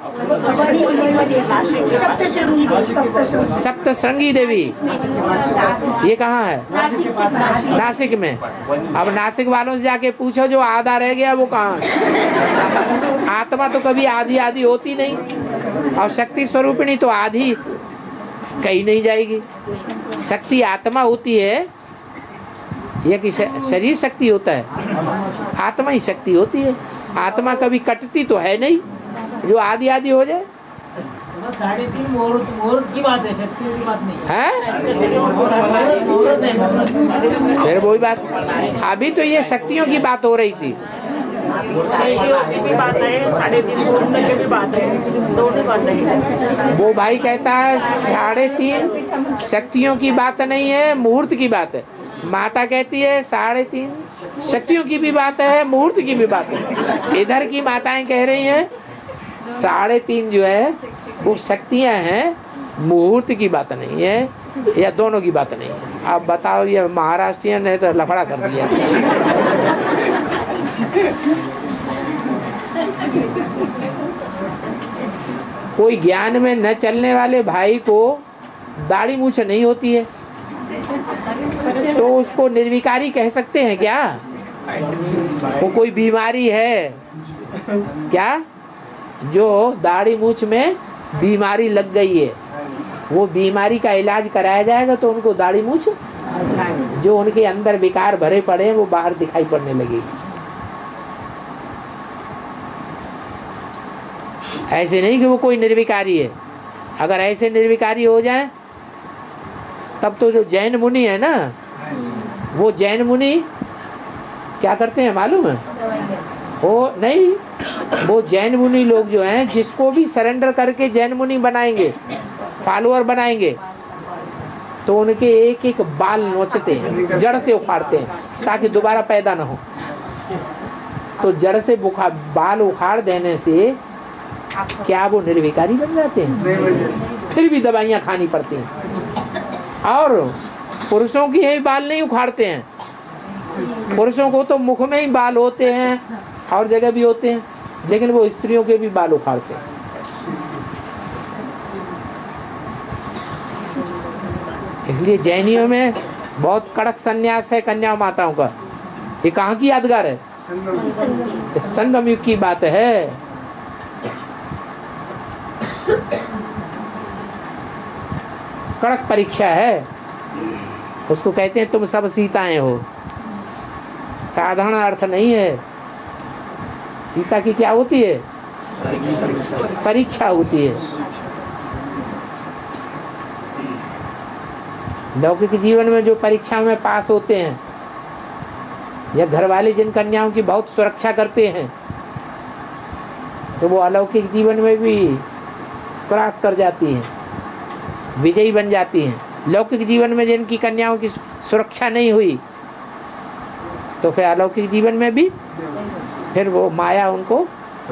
सप्तशृंगी देवी ये कहाँ है? नासिक में। अब नासिक वालों से जाके पूछो जो आधा रह गया वो कहाँ है? आत्मा तो कभी आधी आधी होती नहीं, और शक्ति स्वरूपिणी तो आधी कहीं नहीं जाएगी। शक्ति आत्मा होती है, यह कि शरीर शक्ति होता है, आत्मा ही शक्ति होती है। आत्मा कभी कटती तो है नहीं जो आदि आदि हो जाए। 3.5 मुहूर्त की बात है, शक्तियों की बात नहीं है। है। फिर वही बात, अभी तो ये शक्तियों की बात हो रही थी। वो भाई कहता है 3.5 शक्तियों की बात नहीं है, मुहूर्त की बात है। माता कहती है 3.5 शक्तियों की भी बात है, मुहूर्त की भी बात है। इधर की माताएं कह रही हैं 3.5 जो है वो शक्तियां हैं, मुहूर्त की बात नहीं है, या दोनों की बात नहीं है। आप बताओ, ये महाराष्ट्रियन ने तो लफड़ा कर दिया। कोई ज्ञान में न चलने वाले भाई को दाढ़ी मूछ नहीं होती है तो उसको निर्विकारी कह सकते हैं क्या? वो कोई बीमारी है क्या? जो दाढ़ी मूछ में बीमारी लग गई है, वो बीमारी का इलाज कराया जाएगा तो उनको दाढ़ी मूछ, जो उनके अंदर विकार भरे पड़े हैं वो बाहर दिखाई पड़ने लगेगी। ऐसे नहीं कि वो कोई निर्विकारी है। अगर ऐसे निर्विकारी हो जाए तब तो जो जैन मुनि है ना, वो जैन मुनि क्या करते हैं मालूम है? वो नहीं, वो जैन मुनि लोग जो हैं, जिसको भी सरेंडर करके जैन मुनि बनाएंगे, फॉलोअर बनाएंगे, तो उनके एक एक बाल नोचते हैं, जड़ से उखाड़ते हैं ताकि दोबारा पैदा ना हो। तो जड़ से बाल उखाड़ देने से क्या वो निर्विकारी बन जाते हैं? फिर भी दवाइयाँ खानी पड़ती हैं। और पुरुषों की ही बाल नहीं उखाड़ते हैं, पुरुषों को तो मुख में ही बाल होते हैं और जगह भी होते हैं, लेकिन वो स्त्रियों के भी बाल उखाड़ते हैं। इसलिए जैनियों में बहुत कड़क संन्यास है कन्या माताओं का। ये कहाँ की यादगार है? संगम युग की बात है। कड़क परीक्षा है, उसको कहते हैं तुम सब सीताएं हो। साधारण अर्थ नहीं है। सीता की क्या होती है? परीक्षा होती है। लौकिक जीवन में जो परीक्षा में पास होते हैं, या घर वाले जिन कन्याओं की बहुत सुरक्षा करते हैं, तो वो अलौकिक जीवन में भी क्रॉस कर जाती हैं, विजयी बन जाती हैं। लौकिक जीवन में जिनकी कन्याओं की सुरक्षा नहीं हुई, तो फिर अलौकिक जीवन में भी फिर वो माया उनको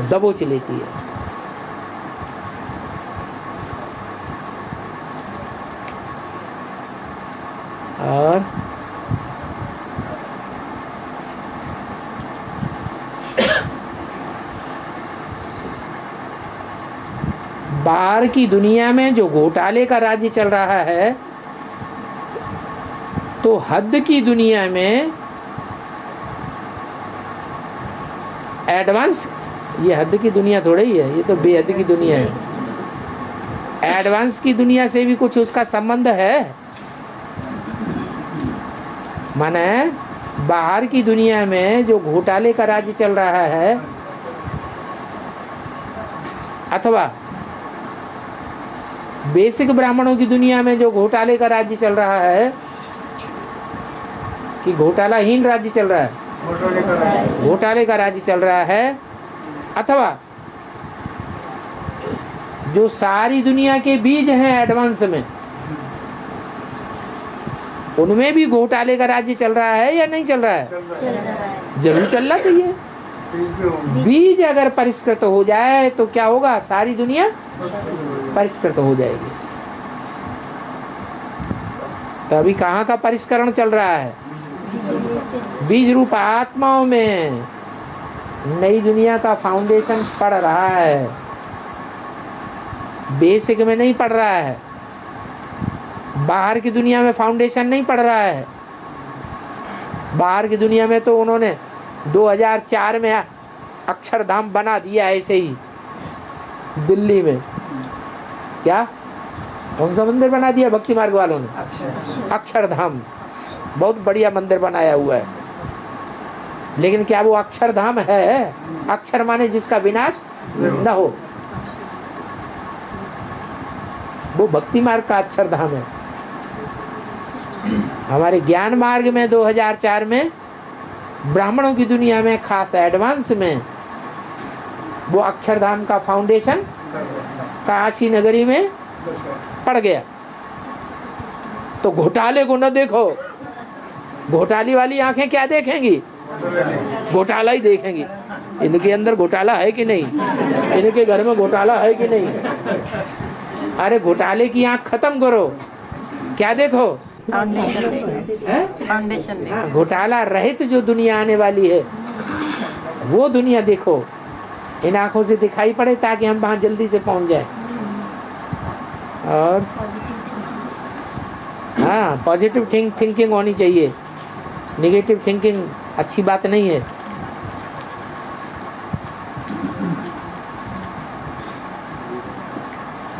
दबोच लेती है। और बाहर की दुनिया में जो घोटाले का राज्य चल रहा है, तो हद की दुनिया में एडवांस, ये हद की दुनिया थोड़ी ही है, ये तो बेहद की दुनिया है। एडवांस की दुनिया से भी कुछ उसका संबंध है। माने बाहर की दुनिया में जो घोटाले का राज्य चल रहा है, अथवा बेसिक ब्राह्मणों की दुनिया में जो घोटाले का राज्य चल रहा है, कि घोटालाहीन राज्य चल रहा है, घोटाले का राज्य चल रहा है, अथवा जो सारी दुनिया के बीज हैं एडवांस में, उनमें भी घोटाले का राज्य चल रहा है या नहीं चल रहा है? जरूर चलना चाहिए। बीज अगर परिष्कृत हो जाए तो क्या होगा? सारी दुनिया परिष्कृत हो जाएगी। तो अभी कहाँ का परिष्करण चल रहा है? बीज रूप आत्माओं में नई दुनिया का फाउंडेशन पड़ रहा है, बेसिक में नहीं पड़ रहा है। बाहर की दुनिया में फाउंडेशन नहीं पड़ रहा है। बाहर की दुनिया में तो उन्होंने 2004 में अक्षरधाम बना दिया ऐसे ही, दिल्ली में। क्या कौन सा मंदिर बना दिया भक्ति मार्ग वालों ने? अक्षरधाम। बहुत बढ़िया मंदिर बनाया हुआ है, लेकिन क्या वो अक्षरधाम है? अक्षर माने जिसका विनाश न हो, वो भक्ति मार्ग का अक्षरधाम है। हमारे ज्ञान मार्ग में 2004 में ब्राह्मणों की दुनिया में खास एडवांस में वो अक्षरधाम का फाउंडेशन काशी नगरी में पड़ गया। तो घोटाले को न देखो, घोटाली वाली आंखें क्या देखेंगी? घोटाला ही देखेंगी। इनके अंदर घोटाला है कि नहीं, इनके घर में घोटाला है कि नहीं। अरे घोटाले की आंख खत्म करो, क्या देखो? फाउंडेशन। घोटाला रहित जो दुनिया आने वाली है वो दुनिया देखो, इन आंखों से दिखाई पड़े ताकि हम वहां जल्दी से पहुंच जाए। और हाँ, पॉजिटिव थिंकिंग होनी चाहिए, नेगेटिव थिंकिंग अच्छी बात नहीं है।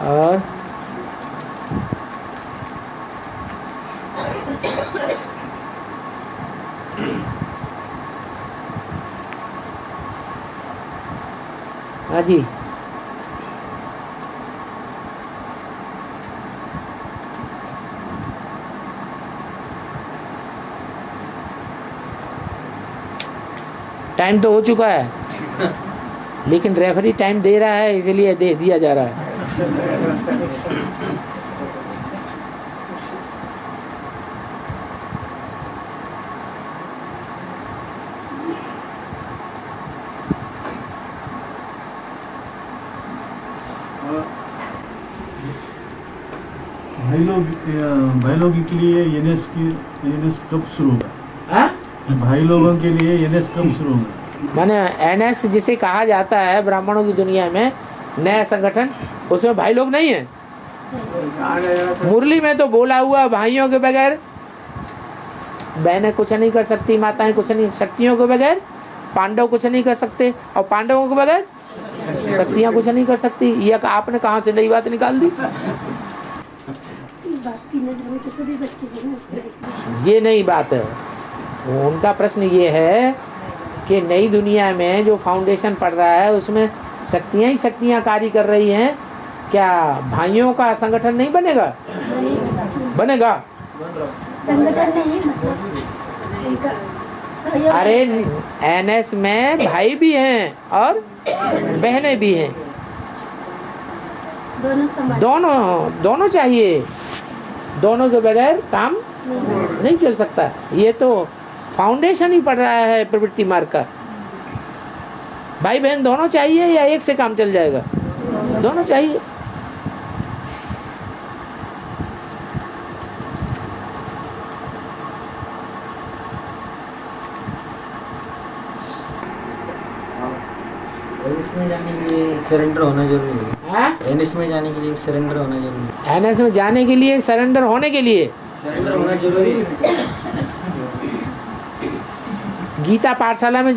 और हाँ जी, टाइम तो हो चुका है, लेकिन रेफरी टाइम दे रहा है इसलिए दे दिया जा रहा है। भाई लोगों के लिए एनएस कब शुरू होगा? भाई लोगों के लिए एनएस कब शुरू होगा? माने एनएस जिसे कहा जाता है ब्राह्मणों की दुनिया में नया संगठन, उसमें भाई लोग नहीं है। मुरली में तो बोला हुआ भाइयों के बगैर बहनें कुछ नहीं कर सकती, माताएं कुछ नहीं, शक्तियों के बगैर पांडव कुछ नहीं कर सकते, और पांडवों के बगैर शक्तियां कुछ नहीं कर सकती। ये आपने कहाँ से नई बात निकाल दी? ये नई बात है। उनका प्रश्न ये है कि नई दुनिया में जो फाउंडेशन पड़ रहा है उसमें शक्तियां ही शक्तियां कार्य कर रही हैं, क्या भाइयों का संगठन नहीं बनेगा? बनेगा। संगठन नहीं मतलब अरे एनएस में भाई भी हैं और बहनें भी हैं, दोनों चाहिए, दोनों के बगैर काम नहीं चल सकता। ये तो फाउंडेशन ही पड़ रहा है प्रवृत्ति मार्ग का। भाई बहन दोनों चाहिए या एक से काम चल जाएगा? दोनों चाहिए। एनएस में जाने के लिए सरेंडर होना जरूरी है। एनएस में जाने के लिए सरेंडर होना जरूरी है। एनएस में जाने के लिए सरेंडर होने के लिए सरेंडर होना जरूरी है। गीता पाठशाला में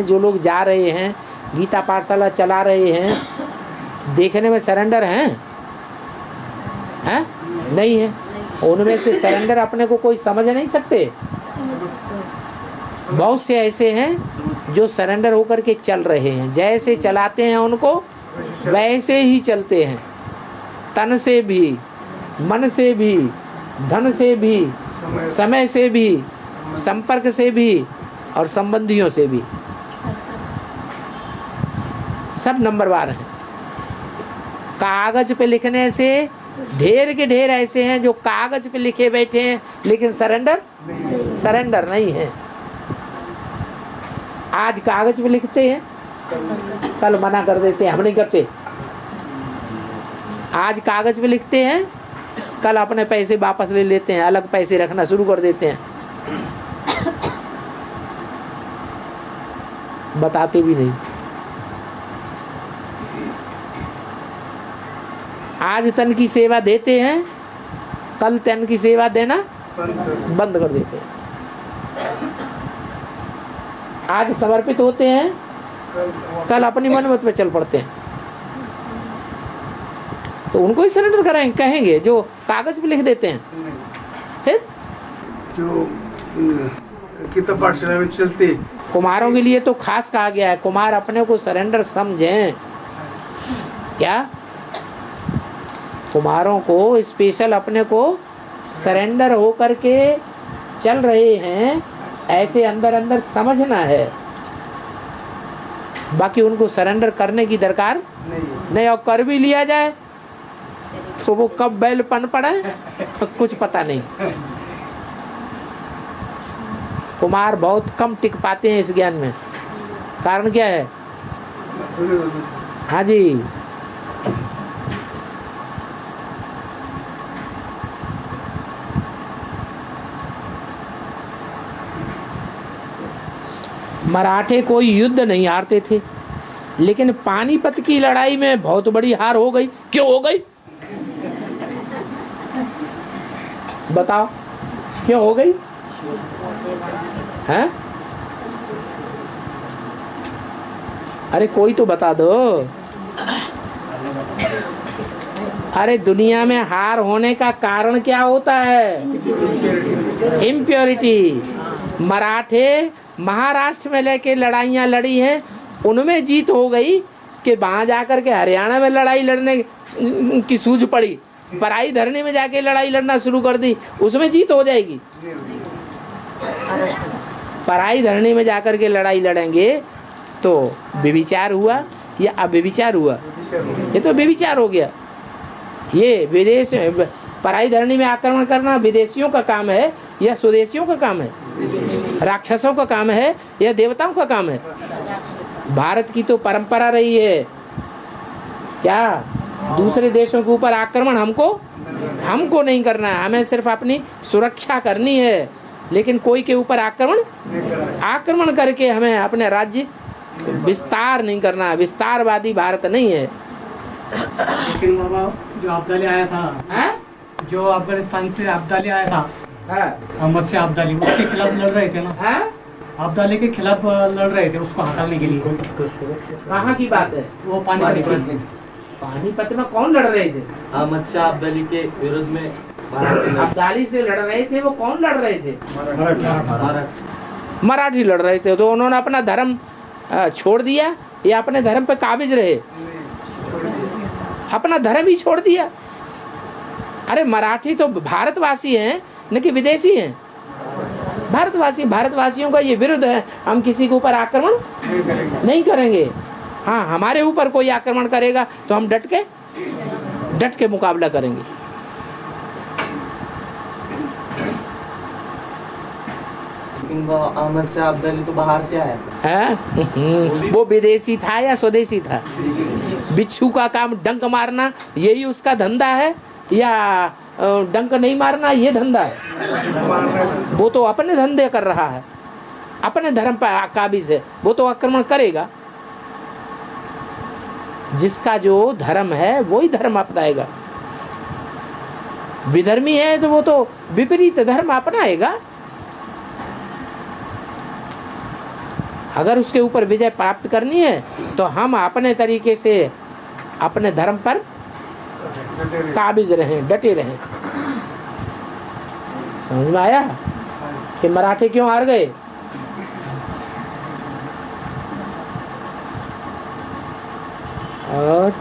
जो लोग जा रहे हैं, गीता पाठशाला चला रहे हैं, देखने में सरेंडर हैं? नहीं है। उनमें से सरेंडर अपने को कोई समझ नहीं सकते। बहुत से ऐसे हैं जो सरेंडर होकर के चल रहे हैं, जैसे चलाते हैं उनको वैसे ही चलते हैं, तन से भी, मन से भी, धन से भी, समय से भी, संपर्क से भी और संबंधियों से भी, सब नंबरवार हैं। कागज पे लिखने से ढेर के ढेर ऐसे हैं जो कागज पे लिखे बैठे हैं लेकिन सरेंडर नहीं है। आज कागज पे लिखते हैं, कल मना कर देते हैं, हम नहीं करते। आज कागज पे लिखते हैं, कल अपने पैसे वापस ले लेते हैं, अलग पैसे रखना शुरू कर देते हैं, बताते भी नहीं। आज तन की सेवा देते हैं, कल तन की सेवा देना बंद कर देते हैं। आज समर्पित होते हैं, कल अपनी मनमत पे चल पड़ते हैं। तो उनको ही सरेंडर कराएंगे, कहेंगे जो कागज पे लिख देते हैं। फिर जो गीता पाठशाला में चलते। कुमारों के लिए तो खास कहा गया है, कुमार अपने को सरेंडर समझें। क्या कुमारों को स्पेशल अपने को सरेंडर हो करके चल रहे हैं, ऐसे अंदर अंदर समझना है। बाकी उनको सरेंडर करने की दरकार नहीं, और कर भी लिया जाए तो वो कब बैल पन पड़े कुछ पता नहीं। कुमार बहुत कम टिक पाते हैं इस ज्ञान में। कारण क्या है? हाँ जी, मराठे कोई युद्ध नहीं हारते थे, लेकिन पानीपत की लड़ाई में बहुत बड़ी हार हो गई। क्यों हो गई बताओ, क्यों हो गई? हैं? अरे कोई तो बता दो। अरे दुनिया में हार होने का कारण क्या होता है? इम्प्योरिटी। मराठे महाराष्ट्र में लेके लड़ाइयाँ लड़ी हैं, उनमें जीत हो गई कि वहाँ जाकर के हरियाणा में लड़ाई लड़ने की सूझ पड़ी, पराई धरने में जाके लड़ाई लड़ना शुरू कर दी, उसमें जीत हो जाएगी? पराई धरने में जाकर के लड़ाई लड़ेंगे तो व्यभिचार हुआ या अव्यभिचार हुआ? ये तो व्यभिचार हो गया। ये विदेश पराई धरनी में आक्रमण करना विदेशियों का काम है या स्वदेशियों का काम है? राक्षसों का काम है या देवताओं का काम है? भारत की तो परंपरा रही है क्या दूसरे देशों के ऊपर आक्रमण हमको नहीं करना है, हमें सिर्फ अपनी सुरक्षा करनी है। लेकिन कोई के ऊपर आक्रमण करके हमें अपने राज्य विस्तार नहीं करना। विस्तारवादी भारत नहीं है। लेकिन बाबा जो अब्दाली आया था है? जो अफगानिस्तान से अब्दाली आया था, अहमद शाह अब्दाली, उसके खिलाफ लड़ रहे थे ना। अब्दाली के खिलाफ लड़ रहे थे उसको हटाने के लिए। कहाँ की बात है? वो पानीपत। पानीपत में कौन लड़ रहे थे? अहमद शाह अब्दाली के विरोध में अब्दाली से लड़ रहे थे। वो कौन लड़ रहे थे? मराठी लड़ रहे थे। तो उन्होंने अपना धर्म छोड़ दिया या अपने धर्म पे काबिज रहे? अपना धर्म ही छोड़ दिया। अरे मराठी तो भारतवासी हैं न कि विदेशी हैं? भारतवासियों का ये विरुद्ध है, हम किसी के ऊपर आक्रमण नहीं करेंगे। हाँ, हमारे ऊपर कोई आक्रमण करेगा तो हम डट के मुकाबला करेंगे। अहमद शाह अब्दाली तो बाहर से आया है? वो विदेशी था या स्वदेशी था? बिच्छू का काम डंक मारना यही उसका धंधा है या डंक नहीं मारना ये धंधा है? वो तो अपने धंधे कर रहा है, अपने धर्म पर काबिज है, वो तो आक्रमण करेगा। जिसका जो धर्म है वही धर्म अपनाएगा। विधर्मी है तो वो तो विपरीत धर्म अपनाएगा। अगर उसके ऊपर विजय प्राप्त करनी है तो हम अपने तरीके से अपने धर्म पर काबिज रहें, डटे रहें। समझ में आया कि मराठे क्यों हार गए? और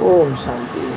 ओम शांति।